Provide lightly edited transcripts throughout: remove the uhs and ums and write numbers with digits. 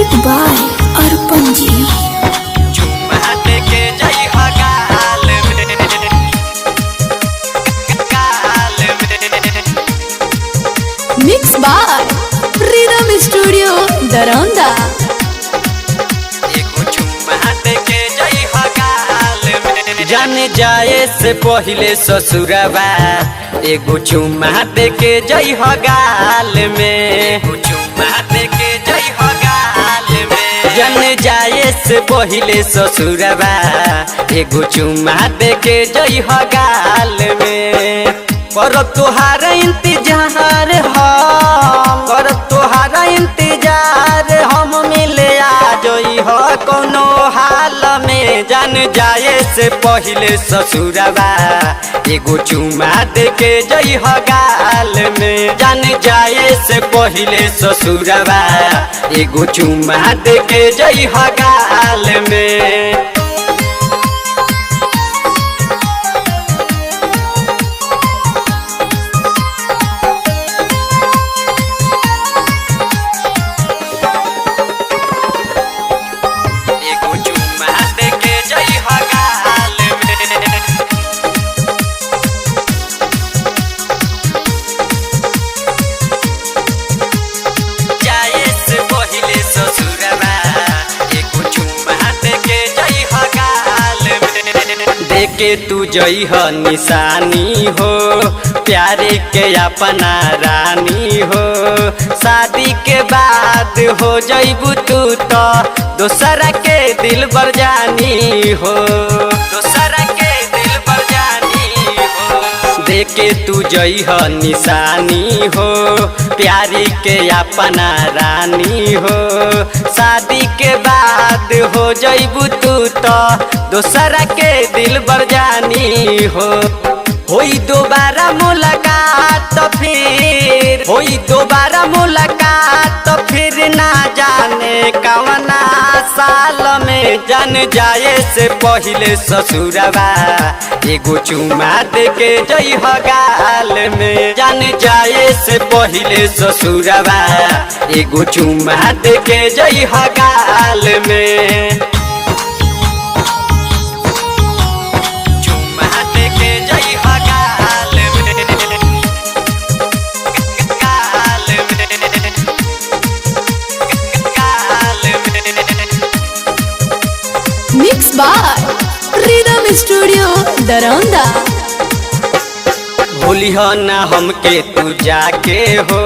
Music by Arpan ji. Mix by rhythm studio Daraunda. जाने जाए से पहले ससुरबा एगो चुम्मा दे के जई हो गाल में, चुम्मा दे के जई हो गाल में। जाने जाए से पहले ससुरबा एगो चुम्मा दे के जई हो गाल में। कर तोहार इंतजार हम, कर तोहार इंतजार हम मिले आ जई हो कोनो हाल में। जान जाए से पहले ससुरबा एगो चुम्मा दे के जई हो गाल में। जान जाए से पहले ससुरबा एगो चुम्मा दे के जई हो गाल में। के तू जई हो निशानी हो प्यारे के अपना रानी हो। शादी के बाद हो जईबू तू तो दोसरा के दिल बर जानी हो, दोसरा के दिल बर जानी हो। देखे तू जई हो निशानी हो प्यारी के अपना रानी हो। शादी के बाद हो जईबू तू तो दोसरा के दिल बर जानी हो। होई दोबारा मुलाकात तो फिर, होई दोबारा मुलाकात तो फिर ना जाने कवना साल में। जान जाए से पहले ससुरबा एगो चुम्मा दे के जई हो गाल में। जान जाए से पहले ससुरबा एगो चुम्मा दे के जई हो गाल में। Mix by rhythm studio Daraunda. भूली हो ना हमके तू जाके हो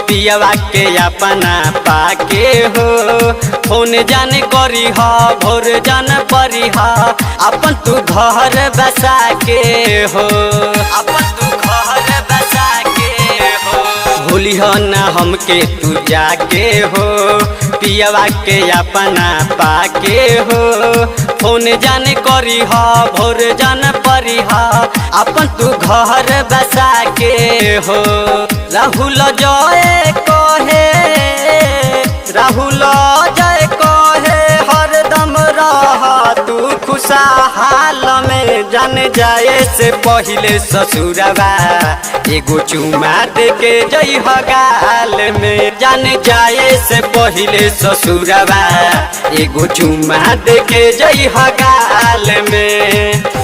पियवा के अपना पाके हो। फोन जाने करी हो भोर जान परी हो अपन तू घर बसा के हो, अपन तू घर बसा के हो। भूली हो ना हमके तू जाके हो पियवा के अपना पाके हो। फोन जाने करी हो भोर जान परी हो अपन तू घर बसा के हो। राहुल जय कहे, राहुल जय कहे हरदम रह तू खुशहाल में। जान जाए से पहले ससुरबा एगो चुम्मा दे के जई हो गाल में। जान जाए से पहले ससुरबा एगो चुम्मा दे के जई हो गाल में।